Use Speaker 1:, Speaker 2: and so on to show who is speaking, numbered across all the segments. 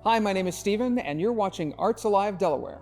Speaker 1: Hi, my name is Stephen, and you're watching Arts Alive Delaware.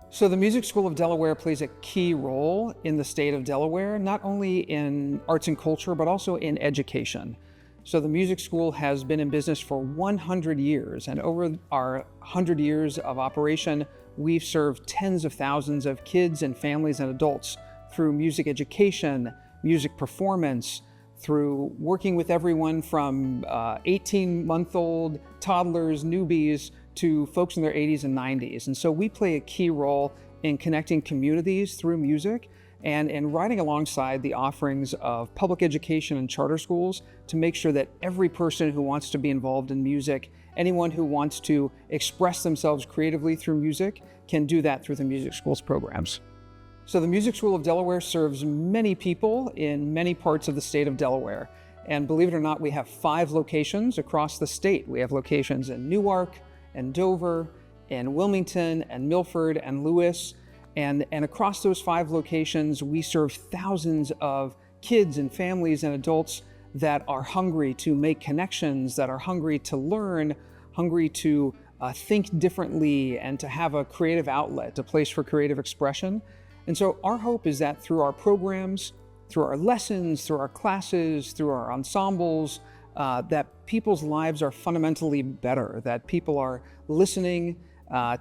Speaker 1: So the Music School of Delaware plays a key role in the state of Delaware, not only in arts and culture, but also in education. So the Music School has been in business for 100 years, and over our 100 years of operation, we've served tens of thousands of kids and families and adults through music education, music performance, through working with everyone from 18-month-old toddlers, newbies, to folks in their 80s and 90s. And so we play a key role in connecting communities through music and in riding alongside the offerings of public education and charter schools to make sure that every person who wants to be involved in music, anyone who wants to express themselves creatively through music, can do that through the Music School's programs. So the Music School of Delaware serves many people in many parts of the state of Delaware. And believe it or not, we have 5 locations across the state. We have locations in Newark, and Dover, and Wilmington, and Milford, and Lewis. And across those 5 locations, we serve thousands of kids and families and adults that are hungry to make connections, that are hungry to learn, hungry to think differently, and to have a creative outlet, a place for creative expression. And so our hope is that through our programs, through our lessons, through our classes, through our ensembles, that people's lives are fundamentally better, that people are listening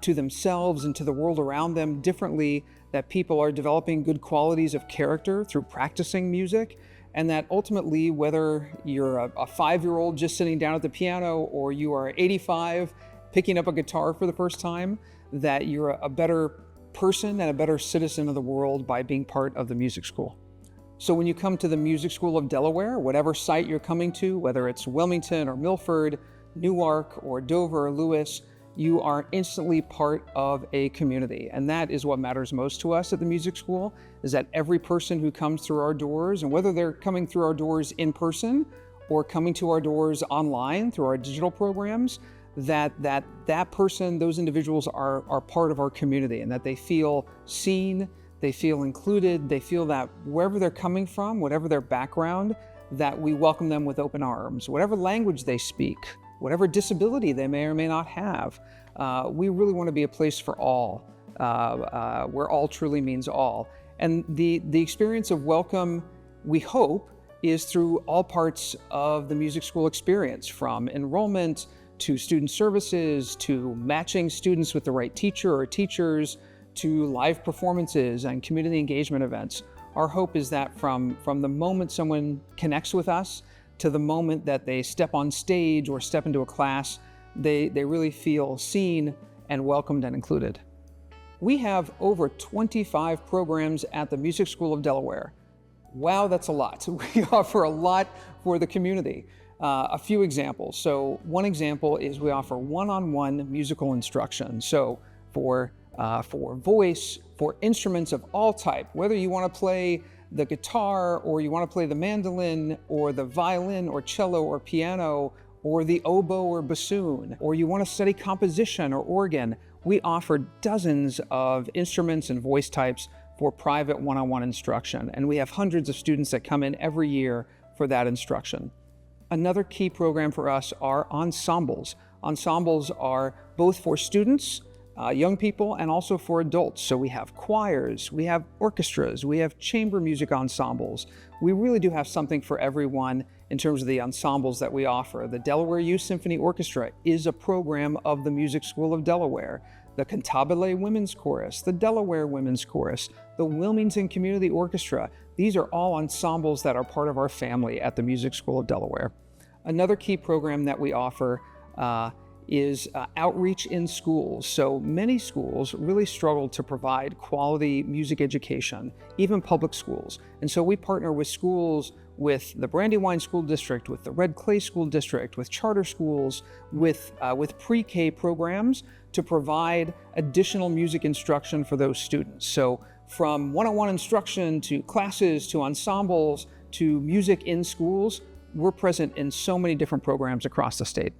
Speaker 1: to themselves and to the world around them differently, that people are developing good qualities of character through practicing music, and that ultimately, whether you're a 5-year-old just sitting down at the piano or you are 85 picking up a guitar for the first time, that you're a better person and a better citizen of the world by being part of the music school. So when you come to the Music School of Delaware, whatever site you're coming to, whether it's Wilmington or Milford, Newark or Dover or Lewis, you are instantly part of a community. And that is what matters most to us at the Music School, is that every person who comes through our doors, and whether they're coming through our doors in person or coming to our doors online through our digital programs, that person, those individuals are part of our community, and that they feel seen, they feel included, they feel that wherever they're coming from, whatever their background, that we welcome them with open arms. Whatever language they speak, whatever disability they may or may not have, we really want to be a place for all, where all truly means all. And the experience of welcome, we hope, is through all parts of the music school experience, from enrollment to student services, to matching students with the right teacher or teachers, to live performances and community engagement events. Our hope is that from the moment someone connects with us to the moment that they step on stage or step into a class, they really feel seen and welcomed and included. We have over 25 programs at the Music School of Delaware. Wow, that's a lot. We offer a lot for the community. A few examples. So one example is we offer one-on-one musical instruction. So for voice, for instruments of all type, whether you want to play the guitar or you want to play the mandolin or the violin or cello or piano or the oboe or bassoon, or you want to study composition or organ, we offer dozens of instruments and voice types for private one-on-one instruction. And we have hundreds of students that come in every year for that instruction. Another key program for us are ensembles. Ensembles are both for students, young people, and also for adults. So we have choirs, we have orchestras, we have chamber music ensembles. We really do have something for everyone in terms of the ensembles that we offer. The Delaware Youth Symphony Orchestra is a program of the Music School of Delaware. The Cantabile Women's Chorus, the Delaware Women's Chorus, the Wilmington Community Orchestra. These are all ensembles that are part of our family at the Music School of Delaware. Another key program that we offer is outreach in schools. So many schools really struggle to provide quality music education, even public schools. And so we partner with schools, with the Brandywine School District, with the Red Clay School District, with charter schools, with pre-K programs to provide additional music instruction for those students. So from one-on-one instruction to classes to ensembles to music in schools, we're present in so many different programs across the state.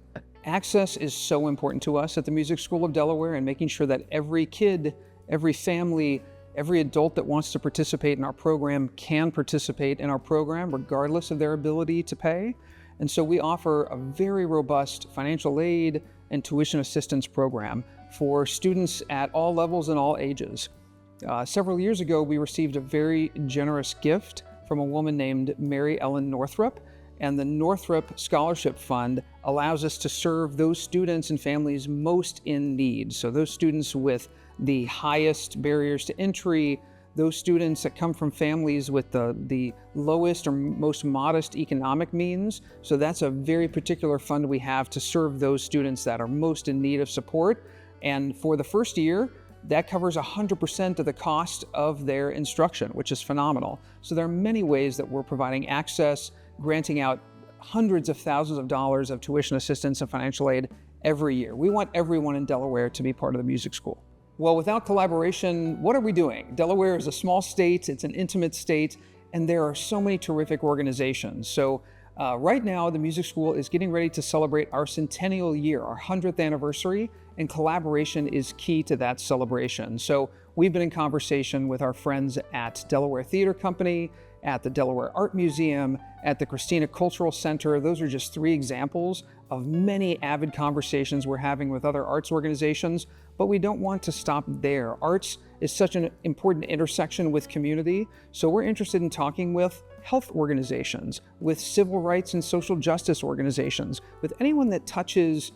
Speaker 1: Access is so important to us at the Music School of Delaware, and making sure that every kid Every family, every adult that wants to participate in our program can participate in our program regardless of their ability to pay. And so we offer a very robust financial aid and tuition assistance program for students at all levels and all ages. Several years ago, we received a very generous gift from a woman named Mary Ellen Northrup, and the Northrup Scholarship Fund allows us to serve those students and families most in need. So those students with the highest barriers to entry, those students that come from families with the lowest or most modest economic means. So that's a very particular fund we have to serve those students that are most in need of support. And for the first year, that covers 100% of the cost of their instruction, which is phenomenal. So there are many ways that we're providing access, granting out hundreds of thousands of dollars of tuition assistance and financial aid every year. We want everyone in Delaware to be part of the music school. Well, without collaboration, what are we doing? Delaware is a small state, it's an intimate state, and there are so many terrific organizations. So right now, the music school is getting ready to celebrate our centennial year, our 100th anniversary, and collaboration is key to that celebration. So we've been in conversation with our friends at Delaware Theater Company, at the Delaware Art Museum, at the Christina Cultural Center. Those are just 3 examples of many avid conversations we're having with other arts organizations, but we don't want to stop there. Arts is such an important intersection with community, so we're interested in talking with health organizations, with civil rights and social justice organizations, with anyone that touches,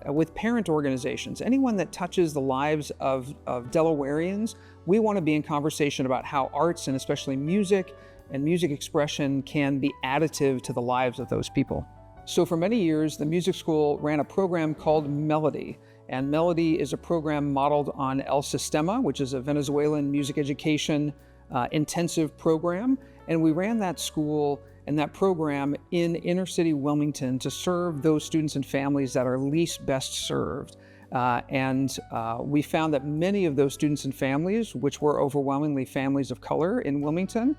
Speaker 1: with parent organizations, anyone that touches the lives of Delawareans. We want to be in conversation about how arts, and especially music and music expression, can be additive to the lives of those people. So for many years, the music school ran a program called Melody. And Melody is a program modeled on El Sistema, which is a Venezuelan music education intensive program. And we ran that school and that program in inner city Wilmington to serve those students and families that are least best served. We found that many of those students and families, which were overwhelmingly families of color in Wilmington,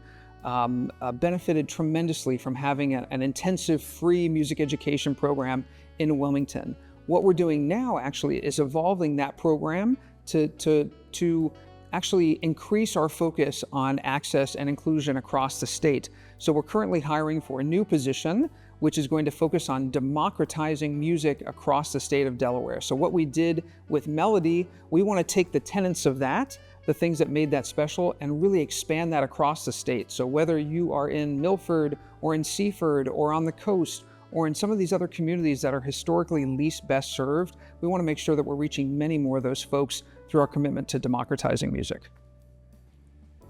Speaker 1: benefited tremendously from having an intensive free music education program in Wilmington. What we're doing now actually is evolving that program to actually increase our focus on access and inclusion across the state. So we're currently hiring for a new position, which is going to focus on democratizing music across the state of Delaware. So what we did with Melody, we want to take the tenets of that, the things that made that special, and really expand that across the state. So whether you are in Milford or in Seaford or on the coast or in some of these other communities that are historically least best served, we want to make sure that we're reaching many more of those folks through our commitment to democratizing music.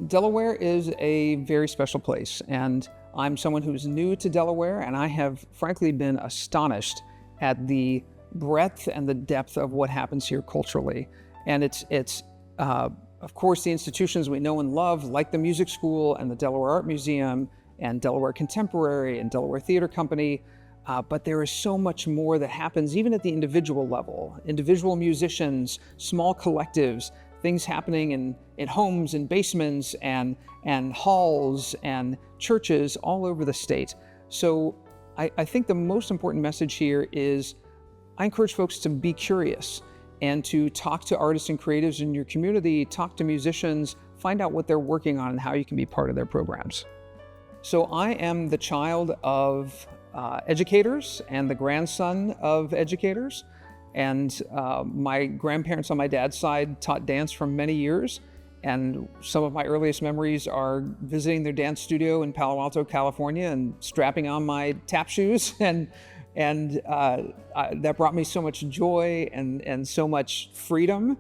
Speaker 1: Delaware is a very special place, and I'm someone who's new to Delaware, and I have frankly been astonished at the breadth and the depth of what happens here culturally. And it's of course, the institutions we know and love, like the music school and the Delaware Art Museum and Delaware Contemporary and Delaware Theater Company, but there is so much more that happens even at the individual level. Individual musicians, small collectives, things happening in homes and basements and halls and churches all over the state. So I think the most important message here is I encourage folks to be curious and to talk to artists and creatives in your community, talk to musicians, find out what they're working on and how you can be part of their programs. So I am the child of educators and the grandson of educators. And my grandparents on my dad's side taught dance for many years. And some of my earliest memories are visiting their dance studio in Palo Alto, California, and strapping on my tap shoes. And that brought me so much joy and so much freedom.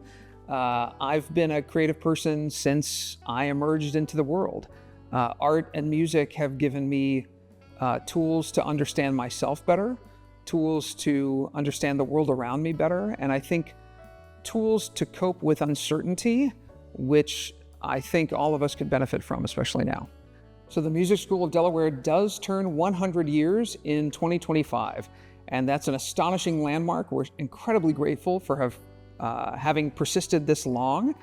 Speaker 1: I've been a creative person since I emerged into the world. Art and music have given me tools to understand myself better, tools to understand the world around me better, and I think tools to cope with uncertainty, which I think all of us could benefit from, especially now. So the Music School of Delaware does turn 100 years in 2025, and that's an astonishing landmark. We're incredibly grateful for having persisted this long.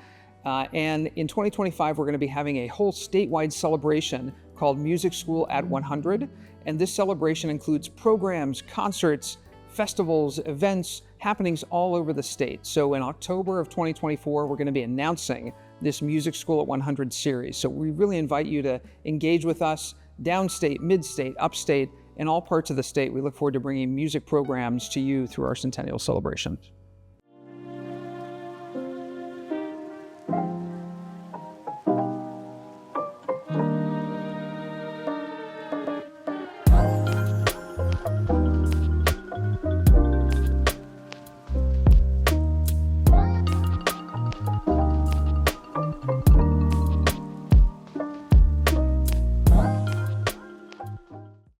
Speaker 1: And in 2025, we're going to be having a whole statewide celebration called Music School at 100. And this celebration includes programs, concerts, festivals, events, happenings all over the state. So in October of 2024, we're going to be announcing this Music School at 100 series. So we really invite you to engage with us downstate, midstate, upstate, in all parts of the state. We look forward to bringing music programs to you through our centennial celebrations.